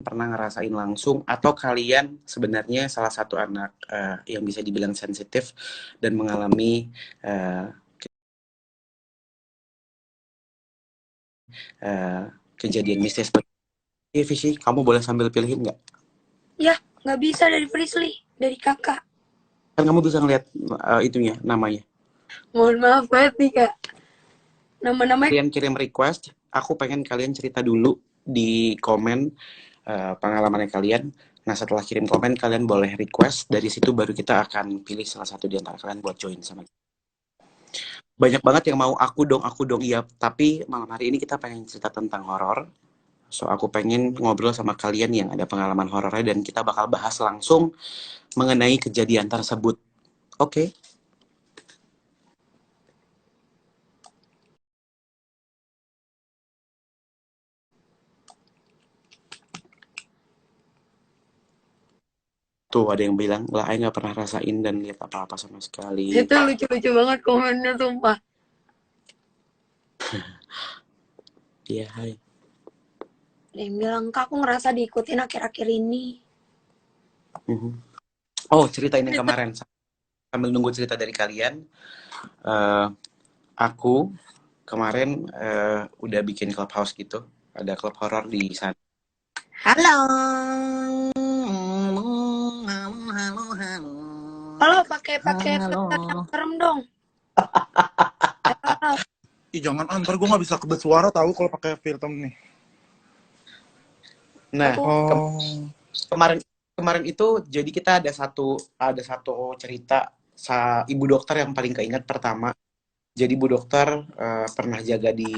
pernah ngerasain langsung atau kalian sebenarnya salah satu anak yang bisa dibilang sensitif dan mengalami uh, uh, kejadian mistis. Iya, Visi, kamu boleh sambil pilihin nggak? Ya, nggak bisa dari Frisly, dari kakak. Kan kamu bisa ngeliat itunya, namanya. Mohon maaf banget nih kak. Nama-namanya Kalian kirim request, aku pengen kalian cerita dulu di komen pengalamannya kalian. Nah, setelah kirim komen, kalian boleh request. Dari situ baru kita akan pilih salah satu di antara kalian buat join sama kita. Banyak banget yang mau aku dong, iya. Tapi malam hari ini kita pengen cerita tentang horor. So, aku pengen ngobrol sama kalian yang ada pengalaman horornya dan kita bakal bahas langsung mengenai kejadian tersebut. Oke? Tuh, ada yang bilang, lah, Ai nggak pernah rasain dan lihat apa-apa sama sekali. itu lucu-lucu banget komennya sumpah. Iya, hai. Ada yang bilang, kak aku ngerasa diikutin akhir-akhir ini. Mhm. Oh, cerita ini kemarin. Sambil nunggu cerita dari kalian, eh, aku kemarin udah bikin clubhouse gitu. Ada klub horor di sana. Halo. Halo, pakai filter yang Halo. serem dong. Halo. Ih jangan antar gue nggak bisa kebet suara tahu kalau pakai filter nih. Nah, Aku Oh, kemarin kemarin itu jadi kita ada satu cerita ibu dokter yang paling keinget pertama. Jadi ibu dokter pernah jaga di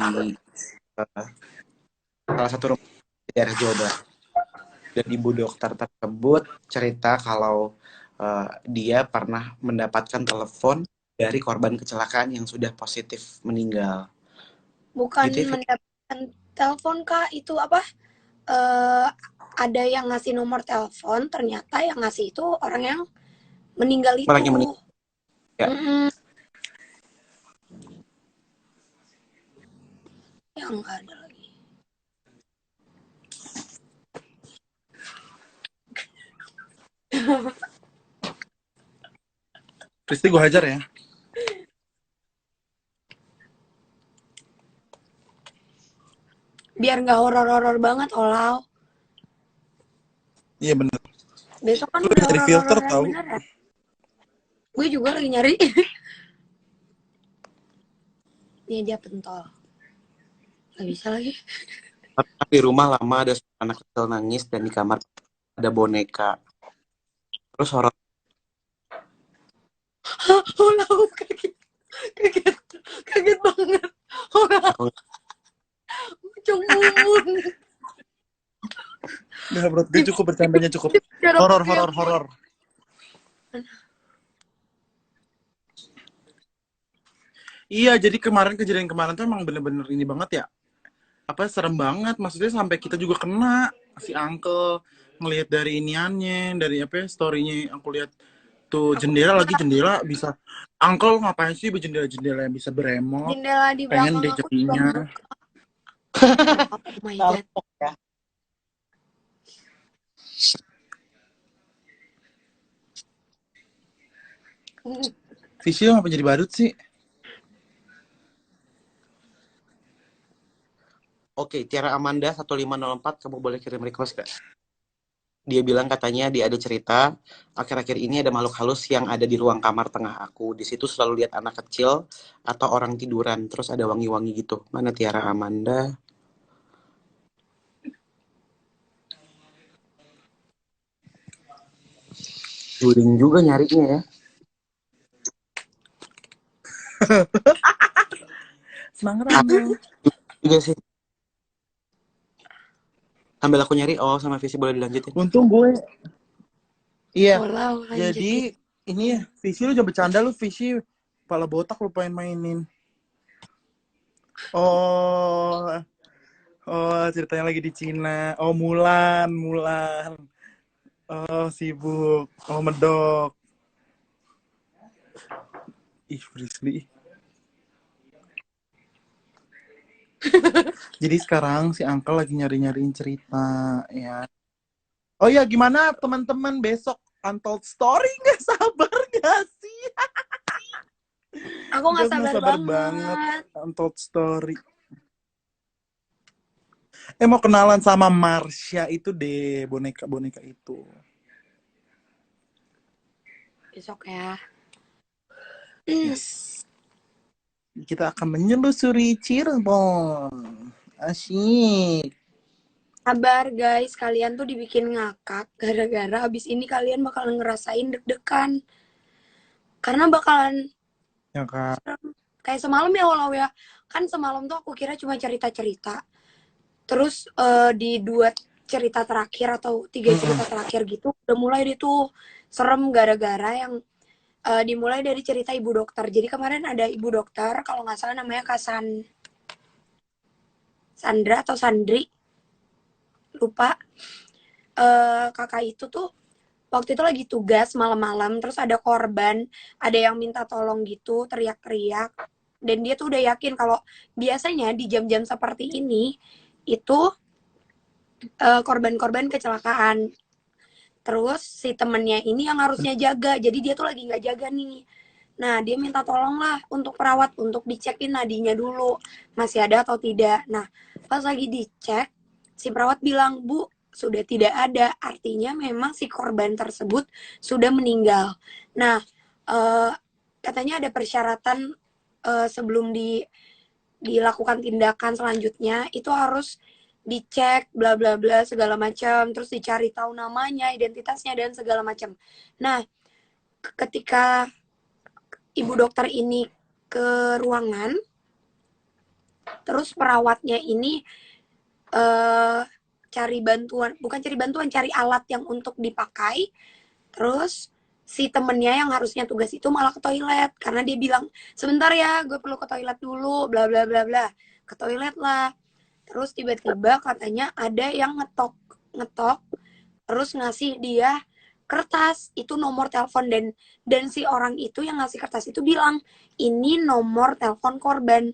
salah satu rumah di daerah Jawa Barat. Dan ibu dokter tersebut cerita kalau dia pernah mendapatkan telepon dari korban kecelakaan yang sudah positif meninggal. bukan Gitu ya, mendapatkan telepon kak, itu apa? eh ada yang ngasih nomor telepon, ternyata yang ngasih itu orang yang meninggal orang yang itu. meninggal. Ya. Mm-mm. Yang nggak ada lagi. Kristi gue hajar ya. Biar nggak horor-horor banget, Olau. Iya bener. Besok kan Gue udah cari filter horor-horor yang tahu. bener ya. Gue juga lagi nyari. Ini dia pentol. Gak bisa lagi. Di rumah lama ada anak kecil nangis dan di kamar ada boneka. Terus horor. Olau, kaget. Kaget. Kaget banget. Olau. Cung mumun. Udah menurut gue cukup bercandanya cukup. Horor. Iya jadi kejadian kemarin tuh emang bener-bener ini banget ya. Apa serem banget maksudnya sampai kita juga kena si uncle ngelihat dari iniannya dari apa ya, storynya aku lihat tuh jendela bisa uncle ngapain sih jendela yang bisa beremot Jendela di pengen belakang deh aku juga jadinya. buka. Oh my god. Visi ngapa jadi badut sih? Oke, Tiara Amanda 1504, kamu boleh kirim request gak? Dia bilang katanya dia ada cerita, akhir-akhir ini ada makhluk halus yang ada di ruang kamar tengah aku. Di situ selalu lihat anak kecil atau orang tiduran, terus ada wangi-wangi gitu. Mana Tiara Amanda? Guling juga nyarinya ya. Semangat Ah, Anda. juga sih. Sambil aku nyari, oh sama Visi boleh dilanjutin. Untung gue. Iya. Olau Jadi lanjutin. ini Visi lu jangan bercanda lu Visi. Kepala botak lu pengen mainin. Oh, ceritanya lagi di Cina. Oh, Mulan. Oh, sibuk. Oh, medok. Ih, Frisly. Jadi sekarang si Uncle lagi nyari-nyariin cerita, ya. Oh ya, gimana teman-teman besok Untold Story? Nggak sabar nggak sih? Aku nggak Nggak sabar sabar banget banget. Untold Story. Mau kenalan sama Marsha itu deh, boneka-boneka itu. Besok ya. Yes. Kita akan menyelusuri Cirebon. Asyik. Sabar guys, kalian tuh dibikin ngakak gara-gara abis ini kalian bakalan ngerasain deg-degan. Karena bakalan Ya kan? kayak semalam ya walau ya. Kan semalam tuh aku kira cuma cerita-cerita. Terus di 2 cerita terakhir atau 3 cerita terakhir gitu udah mulai deh tuh serem gara-gara yang dimulai dari cerita ibu dokter. Jadi kemarin ada ibu dokter kalau nggak salah namanya Kak Sandra atau Sandri, lupa. Kakak itu tuh waktu itu lagi tugas malam-malam, terus ada korban, ada yang minta tolong gitu, teriak-teriak. Dan dia tuh udah yakin kalau biasanya di jam-jam seperti ini itu korban-korban kecelakaan. Terus si temennya ini yang harusnya jaga, jadi dia tuh lagi nggak jaga nih. Nah, dia minta tolong lah untuk perawat untuk dicekin nadinya dulu, masih ada atau tidak. Nah, pas lagi dicek, si perawat bilang, Bu, sudah tidak ada. Artinya memang si korban tersebut sudah meninggal. Nah, katanya ada persyaratan sebelum dilakukan tindakan selanjutnya, itu harus dicek bla bla bla segala macam, terus dicari tahu namanya, identitasnya dan segala macam. Nah, ketika ibu dokter ini ke ruangan, terus perawatnya ini cari bantuan, bukan cari bantuan, cari alat yang untuk dipakai. Terus si temennya yang harusnya tugas itu malah ke toilet karena dia bilang sebentar ya, gue perlu ke toilet dulu, bla bla bla bla. Ke toilet lah. Terus tiba-tiba katanya ada yang ngetok, terus ngasih dia kertas, itu nomor telepon, dan si orang itu yang ngasih kertas itu bilang ini nomor telepon korban.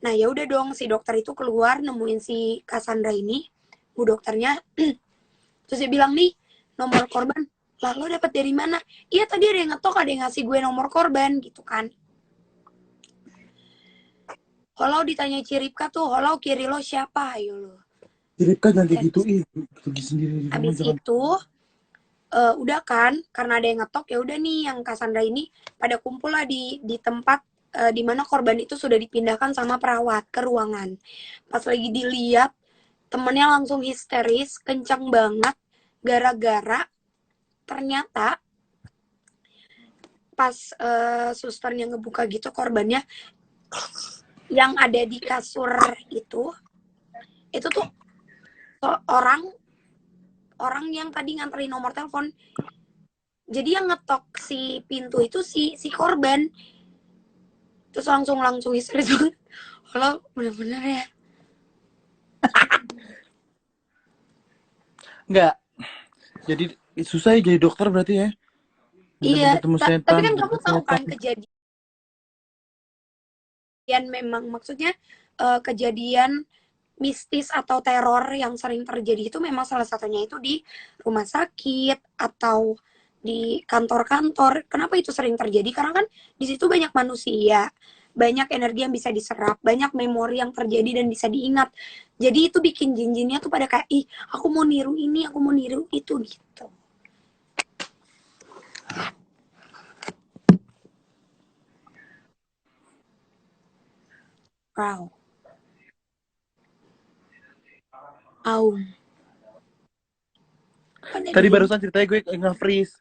Nah ya udah dong, si dokter itu keluar nemuin si Cassandra ini, bu dokternya. Terus dia bilang, nih nomor korban. Lah lo dapet dari mana? Iya tadi ada yang ngetok, ada yang ngasih gue nomor korban gitu kan. Holau ditanya Ciripka tuh, holau kiri lo siapa? Ayo lo. Ciripka jangan kayak gitu, pergi sendiri di rumah Habis jangan. itu udah kan, karena ada yang ngetok, ya udah nih yang Cassandra ini pada kumpul lah di tempat di mana korban itu sudah dipindahkan sama perawat ke ruangan. Pas lagi dilihat, temennya langsung histeris, kencang banget, gara-gara ternyata pas susternya ngebuka gitu korbannya yang ada di kasur itu tuh orang yang tadi nganterin nomor telepon. Jadi yang ngetok si pintu itu si korban. Terus langsung histeris banget. Kalau bener-bener ya. Nggak. Jadi susah ya jadi dokter berarti ya. Iya, Ketemu tapi setan, kan kamu tahu setan. kan kejadian memang maksudnya kejadian mistis atau teror yang sering terjadi itu memang salah satunya itu di rumah sakit atau di kantor-kantor. Kenapa itu sering terjadi? Karena kan di situ banyak manusia, banyak energi yang bisa diserap, banyak memori yang terjadi dan bisa diingat. Jadi itu bikin jin-jinnya tuh pada kayak, ih, aku mau niru ini, aku mau niru itu gitu. Wow. Aum. Tadi barusan ceritanya gue nge-freeze.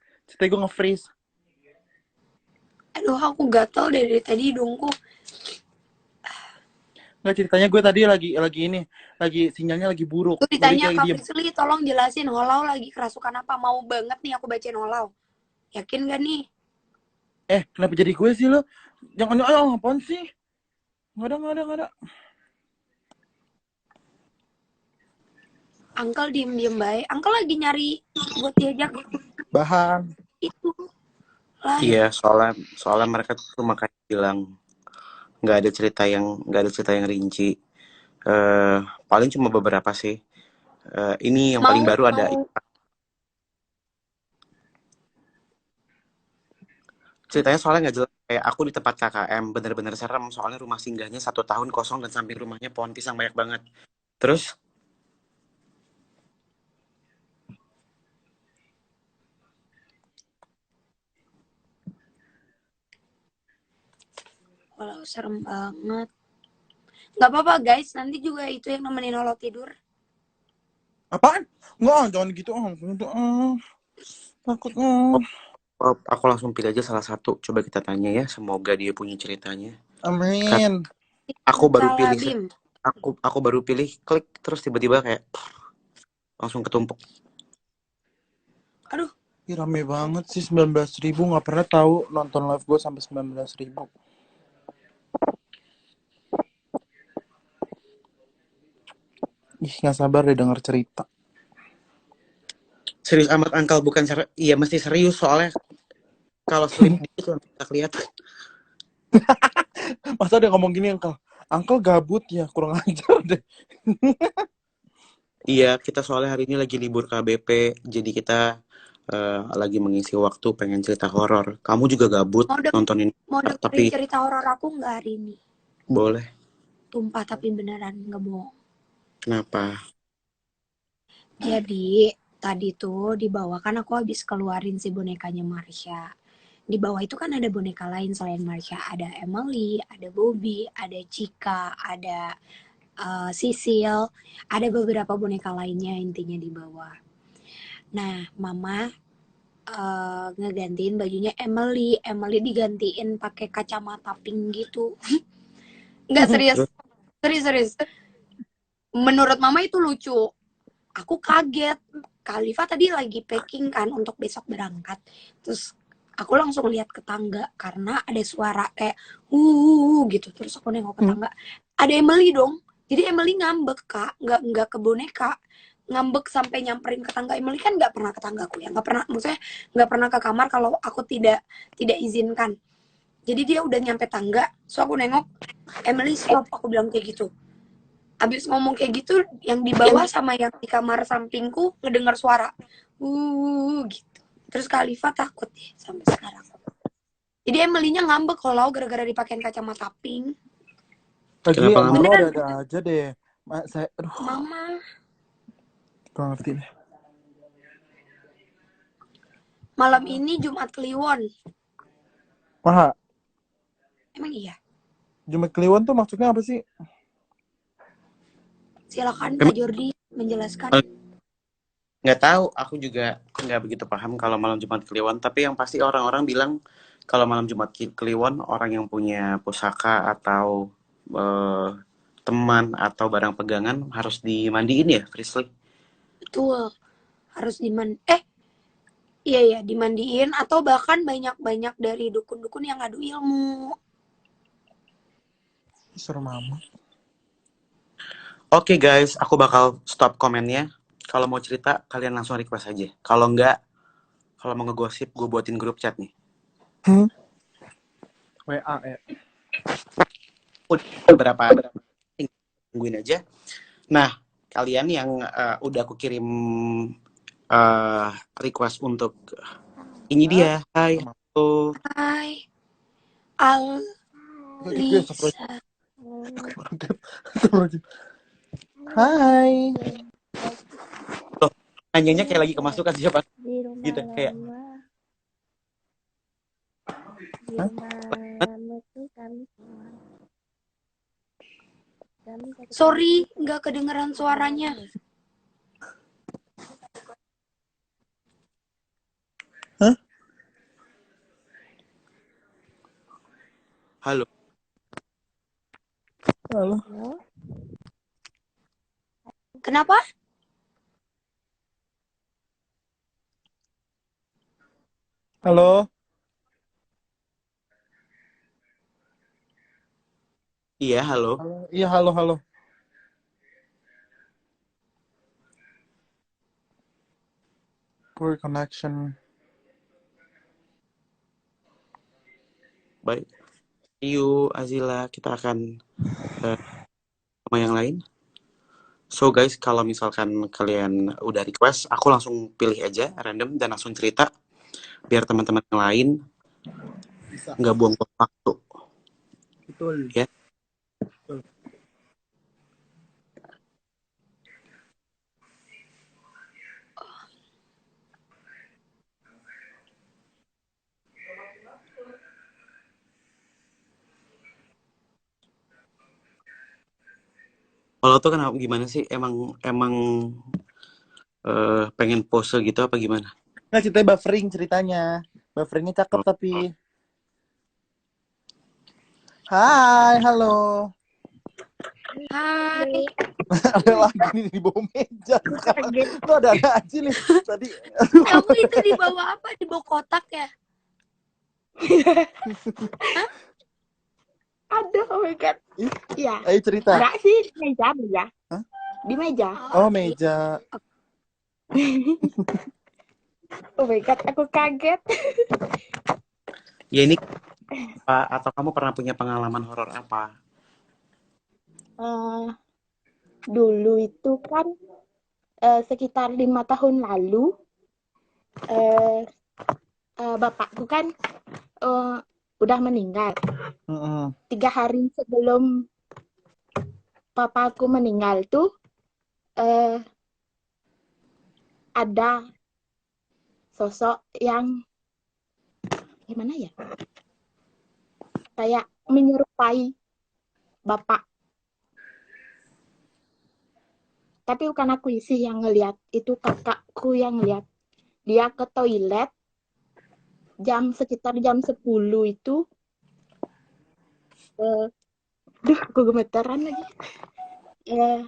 Aduh, aku gatel dari tadi hidungku. Nggak, ceritanya gue tadi lagi sinyalnya lagi buruk. Tuh Jadi ditanya kayak Kak dia, Priscili, tolong jelasin Holau lagi kerasukan apa? Mau banget nih aku bacain Holau. Yakin gak nih? kenapa jadi gue sih lo? Jangan, apaan sih? Nggak ada. Uncle diem baik. Uncle lagi nyari buat diajak Bahan. itu. Lah, Iya, soalnya mereka tuh makanya bilang nggak ada cerita yang rinci. Paling cuma beberapa sih. Ini yang paling baru ada Ceritanya soalnya nggak jelas. Kayak aku di tempat KKM bener-bener serem. Soalnya rumah singgahnya 1 tahun kosong dan samping rumahnya pohon pisang banyak banget. Terus Walau serem banget. Nggak apa-apa guys, nanti juga itu yang nemenin Lolo tidur. Apaan? Enggak, jangan gitu. Takut. aku langsung pilih aja salah satu. Coba kita tanya ya. Semoga dia punya ceritanya. Amin. Aku baru Salah, pilih. Bim. Aku baru pilih. Klik terus tiba-tiba kayak langsung ketumpuk. Aduh, Ih, rame banget sih 19.000. Nggak pernah tahu nonton live gue sampai 19.000. Ih, nggak sabar deh denger cerita. Serius amat Angkal, bukan iya mesti serius soalnya kalau sleep dikit lah bisa kelihatan. Masa dia ngomong gini, Uncle gabut ya, kurang ajar deh. Iya, kita soalnya hari ini lagi libur KBP, jadi kita lagi mengisi waktu pengen cerita horor. Kamu juga gabut nontonin, mau dengerin tapi cerita horor aku nggak hari ini? boleh. Tumpah tapi beneran, nggak bohong. Kenapa? Jadi tadi tuh di bawah kan aku habis keluarin si bonekanya Marsha. Di bawah itu kan ada boneka lain selain Marsha. Ada Emily, ada Bobby, ada Cika, ada Sisil. Ada beberapa boneka lainnya intinya di bawah. Nah, Mama ngegantiin bajunya Emily. Emily digantiin pakai kacamata pink gitu. Nggak serius. Serius. Menurut Mama itu lucu. Aku kaget. Khalifa tadi lagi packing kan untuk besok berangkat. Terus aku langsung lihat ke tangga karena ada suara kayak gitu. Terus aku nengok ke tangga, ada Emily dong. Jadi Emily ngambek Kak, nggak ke boneka, ngambek sampai nyamperin ke tangga. Emily kan nggak pernah ke tanggaku ya, nggak pernah, maksudnya nggak pernah ke kamar kalau aku tidak izinkan. Jadi dia udah nyampe tangga, so aku nengok, Emily stop, aku bilang kayak gitu. Abis ngomong kayak gitu, yang di bawah sama yang di kamar sampingku ngedengar suara gitu. Terus Khalifa takut ya sampai sekarang. Jadi Emily-nya ngambek kalau gara-gara dipakein kacamata pink. Lagi Kenapa Emang lo ngambek? ada aja deh. Aduh, Mama, kurang ngerti deh. malam ini Jumat Kliwon. Maha, Emang iya? Jumat Kliwon tuh maksudnya apa sih? Silakan Kak Jordi menjelaskan. Nggak tahu, aku juga nggak begitu paham kalau malam Jumat Kliwon. Tapi yang pasti orang-orang bilang kalau malam Jumat Kliwon orang yang punya pusaka atau teman atau barang pegangan harus dimandiin ya, Frisley? Betul. Harus iya dimandiin atau bahkan banyak-banyak dari dukun-dukun yang ngadu ilmu. Serem amat. Oke guys, aku bakal stop komennya. Kalau mau cerita, kalian langsung request aja. Kalau enggak, kalau mau ngegosip, gue buatin grup chat nih. WA ya. Beberapa tungguin aja. Nah, kalian yang udah aku kirim request untuk ini dia. Hai, halo. Hai. Alisa. Hai. Loh, nanyanya kayak lagi kemasukan siapa? Gitu kayak. Sorry, nggak kedengeran suaranya. Hah? Halo. Halo. Kenapa? Halo. Iya, halo. Iya, halo. Poor connection. Baik. See you, Azila. Kita akan sama yang lain. So guys, kalau misalkan kalian udah request, aku langsung pilih aja random dan langsung cerita biar teman-teman yang lain Bisa. nggak buang-buang waktu Betul. ya. Betul. Kalau tuh kenapa gimana sih? Emang emang pengen pose gitu apa gimana? Nah, ceritanya buffering ceritanya. Bufferingnya cakep Oh, tapi. Hai, halo. Hai. Ada lagi nih di bawah meja sekarang. Tuh ada aja nih. Tadi Kamu itu di bawah apa? Di bawah kotak ya? Hah? Aduh, oh my god. Iya. ayo cerita. Enggak sih, di meja. Hah? Di meja. Oh, oke. meja. Oh my god, aku kaget. ya ini apa, atau kamu pernah punya pengalaman horor apa? Eh, dulu itu kan sekitar 5 tahun lalu, eh, bapakku kan udah meninggal. Mm-mm. 3 hari sebelum papaku meninggal tuh eh, ada sosok yang gimana ya? Kayak menyerupai bapak. Tapi bukan aku sih yang ngelihat, itu kakakku yang ngelihat. Dia ke toilet sekitar jam 10 itu. Eh, duh, aku gemeteran lagi. Eh,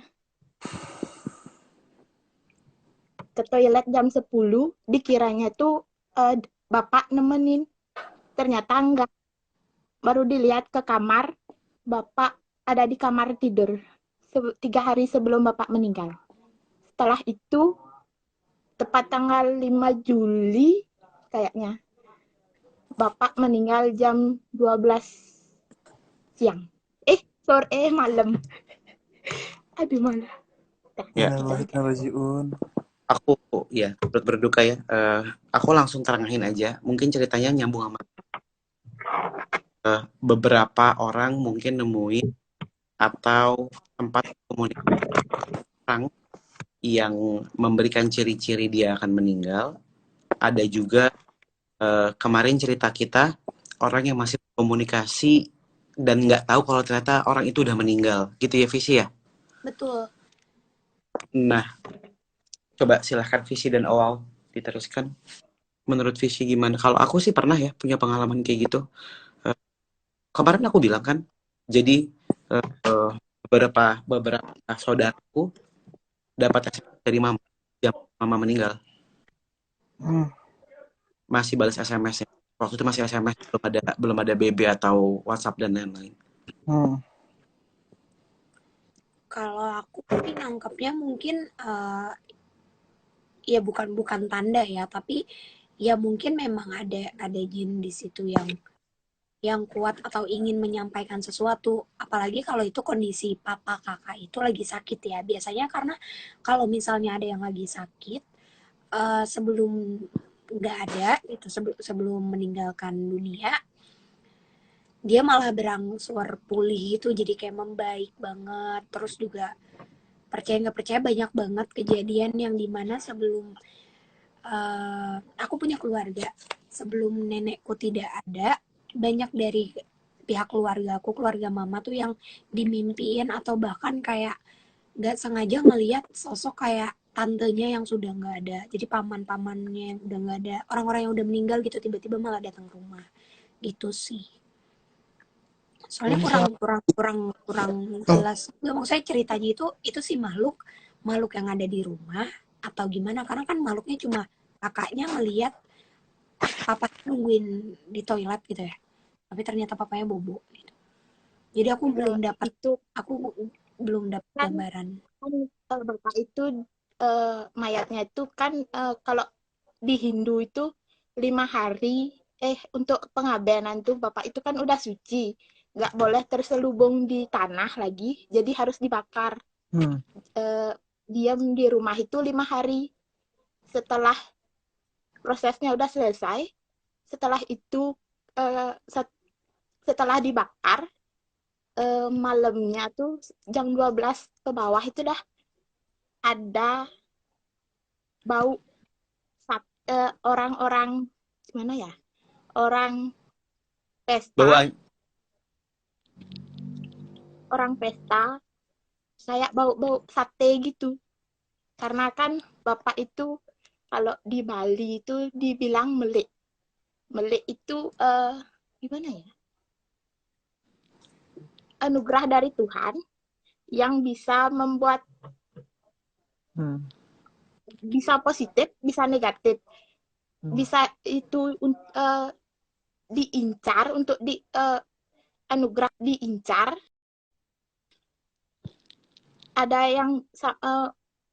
ke toilet jam 10, dikiranya tuh bapak nemenin. Ternyata enggak. Baru dilihat ke kamar, bapak ada di kamar tidur. 3 hari sebelum bapak meninggal. Setelah itu, tepat tanggal 5 Juli, kayaknya, bapak meninggal jam 12 siang. Sore, malam. Aduh, malah. Ya, Innalillahi. aku ya turut berduka ya. Aku langsung terengahin aja. Mungkin ceritanya nyambung sama beberapa orang mungkin nemuin atau tempat komunikasi orang yang memberikan ciri-ciri dia akan meninggal. Ada juga kemarin cerita kita orang yang masih komunikasi dan nggak tahu kalau ternyata orang itu udah meninggal, gitu ya Visi ya. Betul. Nah, coba silahkan Visi dan Owal diteruskan. Menurut Visi gimana? Kalau aku sih pernah ya punya pengalaman kayak gitu. Eh, Kemarin aku bilang kan, jadi beberapa saudaraku dapat SMS dari mama jam mama meninggal, Hmm. masih balas SMS-nya. Waktu itu masih SMS, belum ada BB atau WhatsApp dan lain-lain. Hmm. Kalau aku sih nangkepnya mungkin ya bukan tanda ya, tapi ya mungkin memang ada jin di situ yang kuat atau ingin menyampaikan sesuatu. Apalagi kalau itu kondisi papa kakak itu lagi sakit ya. Biasanya karena kalau misalnya ada yang lagi sakit, sebelum nggak ada itu sebelum meninggalkan dunia, dia malah berangsur pulih itu, jadi kayak membaik banget. Terus juga percaya nggak percaya banyak banget kejadian yang dimana sebelum aku punya keluarga, sebelum nenekku tidak ada, banyak dari pihak keluarga aku, keluarga mama tuh yang dimimpiin atau bahkan kayak nggak sengaja ngelihat sosok kayak tantenya yang sudah nggak ada, jadi paman-pamannya yang udah nggak ada, orang-orang yang udah meninggal gitu tiba-tiba malah datang ke rumah gitu sih. Soalnya kurang kurang kurang kurang jelas, nggak mau saya ceritanya itu sih makhluk yang ada di rumah atau gimana, karena kan makhluknya cuma kakaknya ngelihat papa nungguin di toilet gitu ya, tapi ternyata papanya bobo gitu. Jadi aku belum dapat Itu aku belum dapat kan, gambaran. bapak itu mayatnya itu kan, kalau di Hindu itu 5 hari, untuk pengabdian tuh bapak itu kan udah suci, nggak boleh terselubung di tanah lagi, jadi harus dibakar. Hmm. Diam di rumah itu 5 hari. Setelah prosesnya udah selesai, setelah itu setelah dibakar, malamnya tuh jam 12 ke bawah itu dah ada bau orang-orang gimana ya? Orang pesta, Bawa orang pesta kayak bau-bau sate gitu. Karena kan Bapak itu kalau di Bali itu dibilang melik. Melik itu gimana ya? Anugerah dari Tuhan yang bisa membuat Hmm. bisa positif, bisa negatif. Bisa itu diincar untuk anugerah diincar, ada yang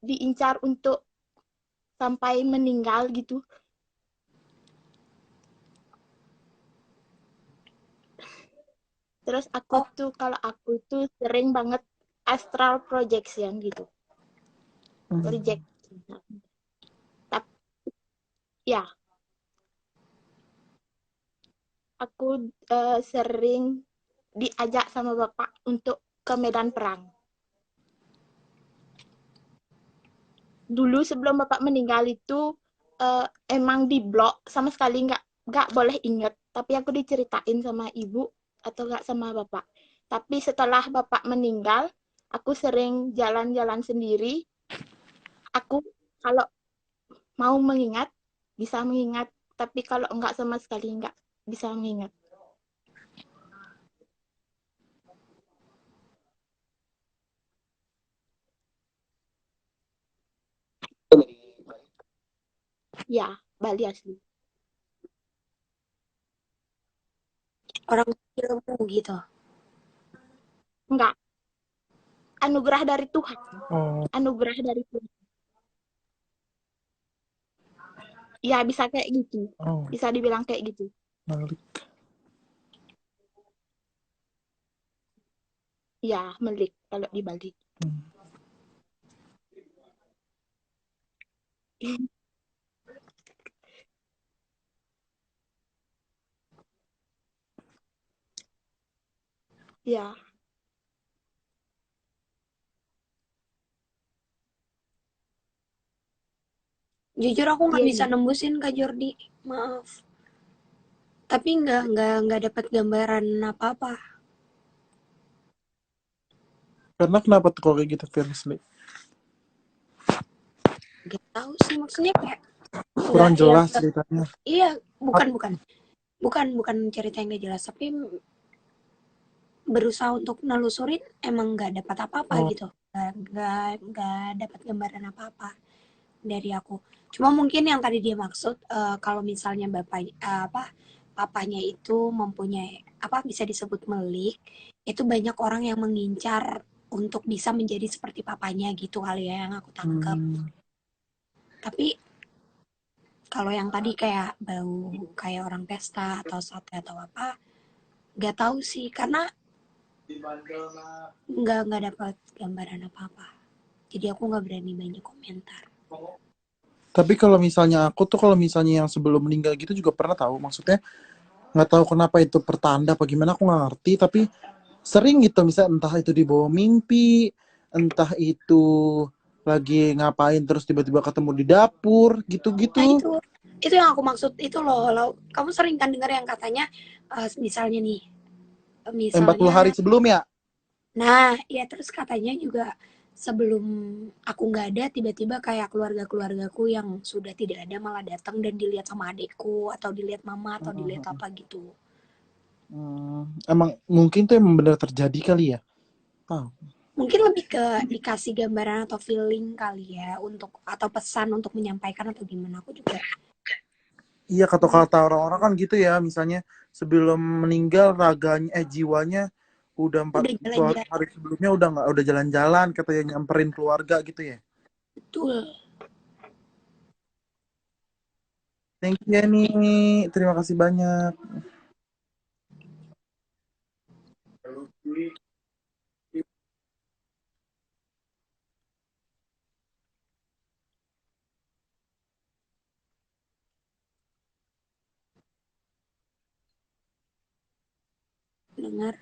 diincar untuk sampai meninggal gitu. Terus kalau aku tuh sering banget astral projection gitu. Project. Tapi ya, aku sering diajak sama Bapak untuk ke medan perang. Dulu sebelum Bapak meninggal itu emang di blok, sama sekali nggak boleh inget. Tapi aku diceritain sama ibu atau nggak sama Bapak. Tapi setelah Bapak meninggal, aku sering jalan-jalan sendiri. Aku kalau mau mengingat, bisa mengingat. Tapi kalau nggak sama sekali nggak bisa mengingat. Ya, Bali asli. Orang ilmu gitu. Enggak, anugerah dari Tuhan. Oh, Anugerah dari Tuhan. Ya, bisa kayak gitu. oh, Bisa dibilang kayak gitu. menarik. Ya, melik kalau di Bali. Ya, Jujur aku nggak iya, bisa iya. nembusin Kak Jordi. Maaf. Tapi nggak dapat gambaran apa-apa. Karena kenapa tuh kalau kayak gitu, Firly? Gak tahu sih maksudnya kayak nggak Kurang ya jelas nggak, ceritanya. iya bukan cerita yang gak jelas tapi berusaha untuk nelusurin emang nggak dapat apa-apa Oh, gitu, nggak dapat gambaran apa-apa dari aku. Cuma mungkin yang tadi dia maksud kalau misalnya bapak apa papanya itu mempunyai apa bisa disebut melik, itu banyak orang yang mengincar untuk bisa menjadi seperti papanya gitu kali ya yang aku tangkap. Tapi kalau yang tadi kayak bau kayak orang pesta atau sate atau apa, nggak tahu sih karena nggak dapat gambaran apa-apa. Jadi aku nggak berani banyak komentar. tapi kalau misalnya aku tuh kalau misalnya yang sebelum meninggal gitu juga pernah tahu. Maksudnya nggak tahu kenapa itu pertanda apa gimana aku nggak ngerti. Tapi sering gitu misalnya entah itu di bawah mimpi, entah itu lagi ngapain terus tiba-tiba ketemu di dapur Nah gitu-gitu. itu yang aku maksud itu loh. Kamu sering kan dengar yang katanya misalnya nih, 40 hari misalnya, sebelum ya. nah ya terus katanya juga sebelum aku nggak ada tiba-tiba kayak keluargaku yang sudah tidak ada malah datang dan dilihat sama adekku atau dilihat mama atau dilihat apa gitu. Emang mungkin tuh emang benar terjadi kali ya. Oh. Mungkin lebih ke dikasih gambaran atau feeling kali ya untuk atau pesan untuk menyampaikan atau gimana aku juga. Iya kata-kata orang-orang kan gitu ya. Misalnya sebelum meninggal raganya jiwanya udah Udah 40 jalan-jalan. hari sebelumnya udah jalan-jalan katanya nyamperin keluarga gitu ya. Betul. Thank you ya nih. Terima kasih banyak. dengar.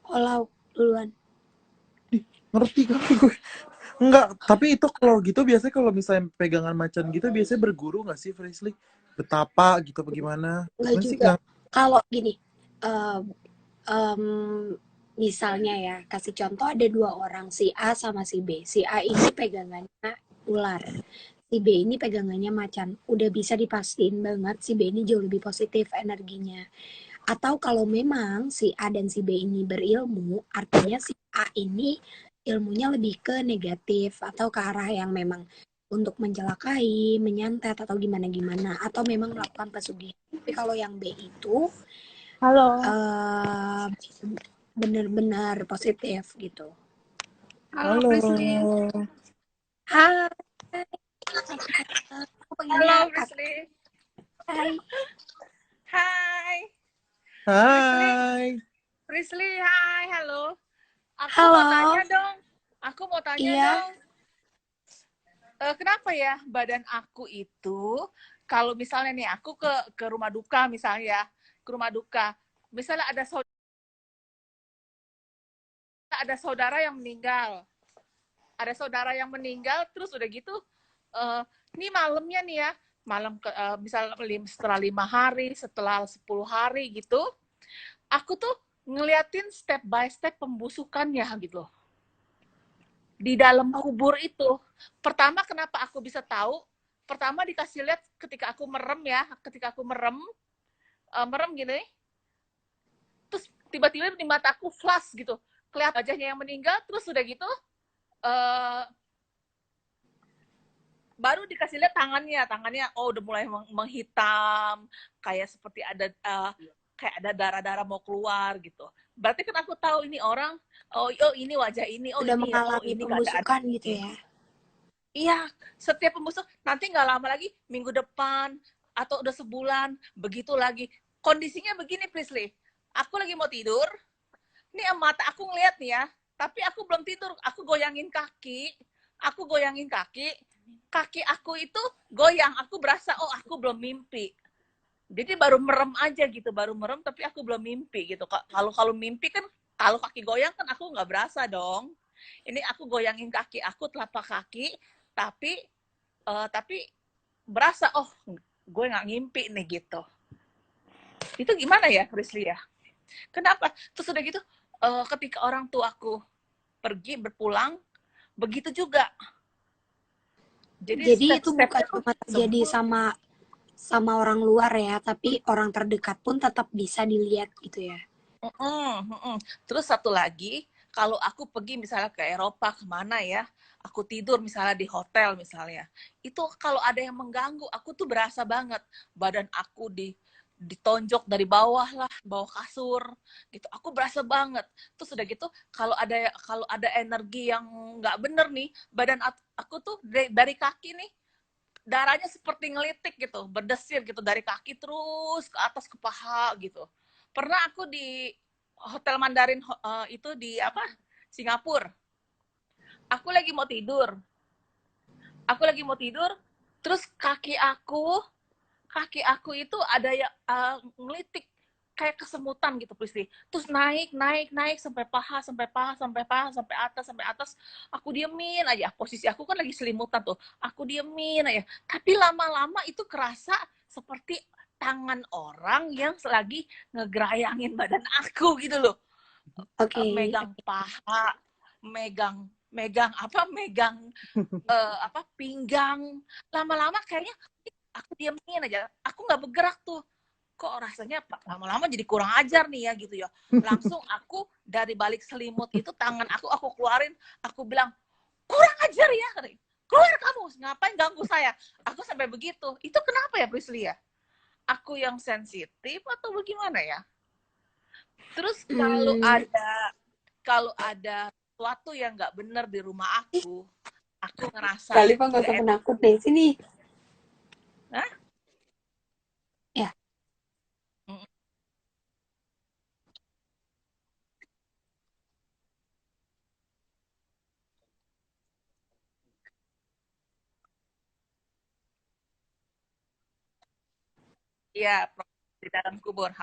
Olah duluan. Ngerti kan gue? Enggak, tapi itu kalau gitu biasanya kalau misalnya pegangan macan gitu biasanya berguru nggak sih, Frisley? Betapa gitu bagaimana? Enggak Masih juga. nggak? Kalau gini, em, misalnya ya, kasih contoh ada 2 orang, si A sama si B. Si A ini pegangannya ular. Si B ini pegangannya macan. Udah bisa dipastiin banget si B ini jauh lebih positif energinya. Atau kalau memang si A dan si B ini berilmu, artinya si A ini ilmunya lebih ke negatif atau ke arah yang memang untuk mencelakai, menyantet atau gimana-gimana, atau memang melakukan pesugihan. Tapi kalau yang B itu Halo. benar-benar positif gitu. Halo, Halo. Frisley. Hai, aku panggilnya Halo, Kak. Frisley. Hai. Hai. Hai. Frisley, hai. Halo. Aku Halo. mau tanya dong. Aku mau tanya Iya. dong. Kenapa ya badan aku itu, kalau misalnya nih aku ke rumah duka misalnya, ke rumah duka, misalnya ada saudara yang meninggal, terus udah gitu, ini malamnya nih ya, misalnya setelah 5 hari, setelah 10 hari gitu, aku tuh ngeliatin step by step pembusukannya gitu loh. Di dalam kubur itu. Pertama kenapa aku bisa tahu? Pertama dikasih lihat ketika aku merem ya, merem gini. Terus tiba-tiba di mata aku flash gitu. Kelihatan wajahnya yang meninggal, terus udah gitu baru dikasih lihat tangannya udah mulai menghitam, kayak seperti ada darah-darah mau keluar gitu. Berarti kan aku tahu ini orang, ini wajah ini, Udah ini mengalami ini keadaan pembusukan gitu ini. ya. Iya, setiap pembusuk nanti nggak lama lagi, minggu depan atau udah sebulan, begitu lagi. Kondisinya begini, Prisley. Aku lagi mau tidur, ini mata aku ngeliat nih ya, tapi aku belum tidur. Aku goyangin kaki, kaki aku itu goyang. Aku berasa, aku belum mimpi. Jadi baru merem aja gitu, tapi aku belum mimpi gitu. Kalau mimpi kan, kalau kaki goyang kan aku nggak berasa dong. Ini aku goyangin kaki aku, telapak kaki, tapi berasa gue nggak ngimpi nih gitu. Itu gimana ya, Prisli ya? Kenapa? Terus udah gitu ketika orang tua aku pergi berpulang, begitu juga. Jadi itu bukan cuma terjadi sama orang luar ya, tapi orang terdekat pun tetap bisa dilihat gitu ya. Terus satu lagi, kalau aku pergi misalnya ke Eropa, kemana ya, aku tidur misalnya di hotel misalnya, itu kalau ada yang mengganggu, aku tuh berasa banget badan aku ditonjok dari bawah lah, bawah kasur gitu, aku berasa banget. Terus udah gitu, kalau ada energi yang nggak bener nih, badan aku tuh dari kaki nih, darahnya seperti ngelitik gitu, berdesir gitu dari kaki terus ke atas ke paha gitu. Pernah aku di Hotel Mandarin itu di Singapura. Aku lagi mau tidur, terus kaki aku itu ada yang ngelitik kayak kesemutan gitu, Pristi. Terus naik sampai paha, sampai atas. Aku diemin aja. Posisi aku kan lagi selimutan tuh. Aku diemin aja. Tapi lama-lama itu kerasa seperti tangan orang yang lagi ngegerayangin badan aku gitu loh. Oke. Megang paha, megang pinggang. Lama-lama kayaknya aku diemin aja. Aku nggak bergerak tuh. Kok rasanya lama-lama jadi kurang ajar nih ya gitu ya. Langsung aku dari balik selimut itu, tangan aku keluarin, aku bilang, kurang ajar ya, keluar kamu, ngapain ganggu saya. Aku sampai begitu. Itu kenapa ya, Prisli ya? Aku yang sensitif atau bagaimana ya? Terus kalau ada sesuatu yang nggak benar di rumah aku ngerasa Kali Pak nggak usah nggak enak. penakut deh. Sini. Hah? Ya. Mm, Iya, di dalam kubur.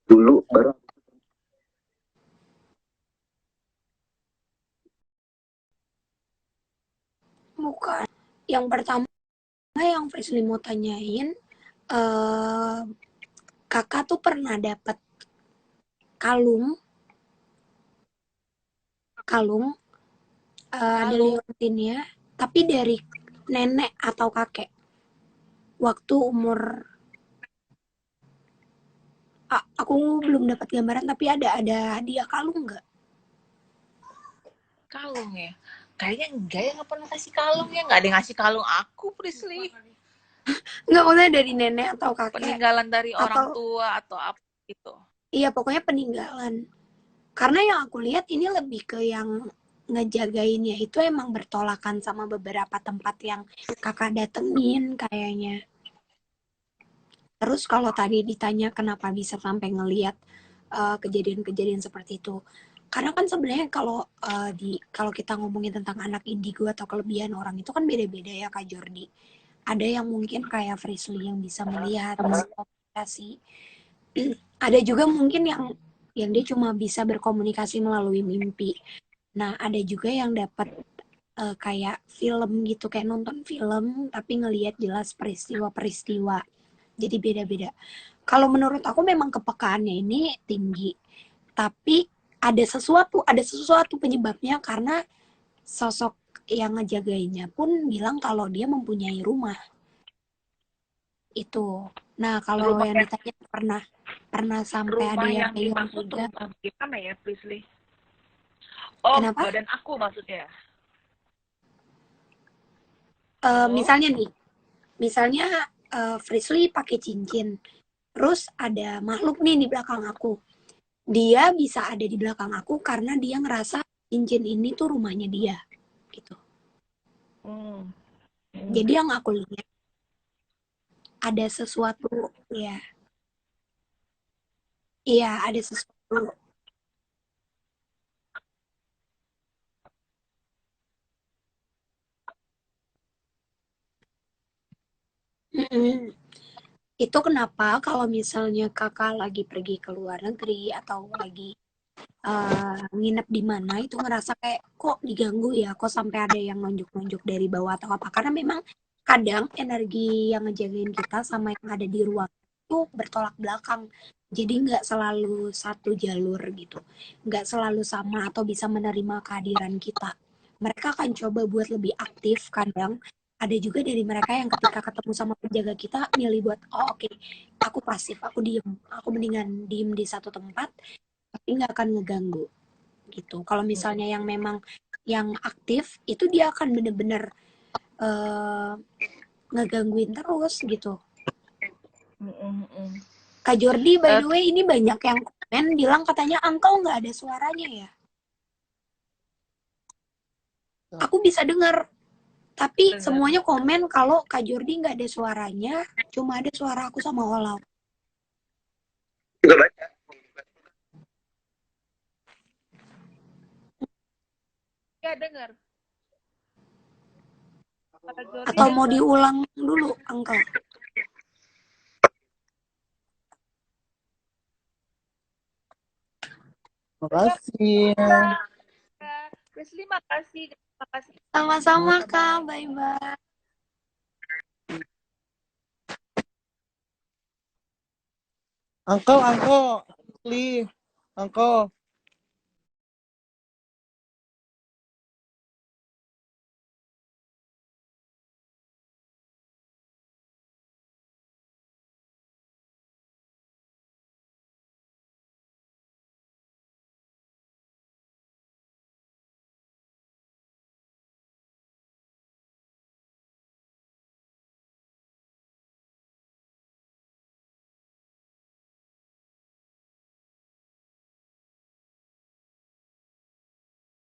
Dulu baru Bukan. Yang pertama yang Frisly mau tanyain, kakak tuh pernah dapat kalung ada Kalung. liontinnya, tapi dari nenek atau kakek waktu umur aku belum dapat gambaran, tapi ada hadiah kalung nggak? Kalung ya? Kayaknya enggak ya, nggak pernah kasih kalung ya. Nggak ada yang ngasih kalung aku, Prisly. Nggak, maksudnya dari nenek atau kakek Peninggalan dari orang atau tua atau apa gitu. iya pokoknya peninggalan. Karena yang aku lihat ini lebih ke yang ngejagainnya itu emang bertolakan sama beberapa tempat yang kakak datengin kayaknya. Terus kalau tadi ditanya kenapa bisa sampai ngelihat kejadian-kejadian seperti itu, karena kan sebenarnya kalau kita ngomongin tentang anak indigo atau kelebihan orang itu kan beda-beda ya Kak Jordi. Ada yang mungkin kayak Frisly yang bisa melihat, bisa komunikasi. Ada juga mungkin yang dia cuma bisa berkomunikasi melalui mimpi. Nah, ada juga yang dapat kayak film gitu, kayak nonton film tapi ngelihat jelas peristiwa-peristiwa. Jadi beda-beda. Kalau menurut aku memang kepekaannya ini tinggi, tapi ada sesuatu penyebabnya karena sosok yang ngejagainnya pun bilang kalau dia mempunyai rumah itu. Nah, kalau Rumah yang yang, ditanya pernah sampai ada rumah yang yang pegang dimaksud juga. rumah gimana ya, Prisly? Oh, Kenapa? badan aku maksudnya. Oh, Misalnya nih, misalnya Frisly pakai cincin, terus ada makhluk nih di belakang aku. Dia bisa ada di belakang aku karena dia ngerasa cincin ini tuh rumahnya dia, gitu. hmm. Jadi yang aku lihat ada sesuatu, ya, iya ada sesuatu. Mm-mm. Itu kenapa kalau misalnya kakak lagi pergi ke luar negeri atau lagi nginep di mana itu ngerasa kayak kok diganggu ya, kok sampai ada yang nonjok-nonjok dari bawah atau apa, karena memang kadang energi yang ngejagain kita sama yang ada di ruang itu bertolak belakang, jadi nggak selalu satu jalur gitu, nggak selalu sama atau bisa menerima kehadiran kita. Mereka akan coba buat lebih aktif. Kadang ada juga dari mereka yang ketika ketemu sama penjaga kita milih buat oh oke, aku pasif, aku diem, aku mendingan diem di satu tempat tapi nggak akan ngeganggu gitu. Kalau misalnya yang memang yang aktif itu dia akan bener-bener uh, ngegangguin terus gitu. Kak Jordi, by the way, ini banyak yang komen bilang katanya engkau nggak ada suaranya ya. Aku bisa dengar, tapi Dengar. semuanya komen kalau Kak Jordi nggak ada suaranya, cuma ada suara aku sama Olau. Ya, dengar. Atau mau diulang dulu, engkau? Makasih. Prisly, makasih. Makasih. Sama-sama Kak, bye-bye. Uncle, Uncle, please, Uncle.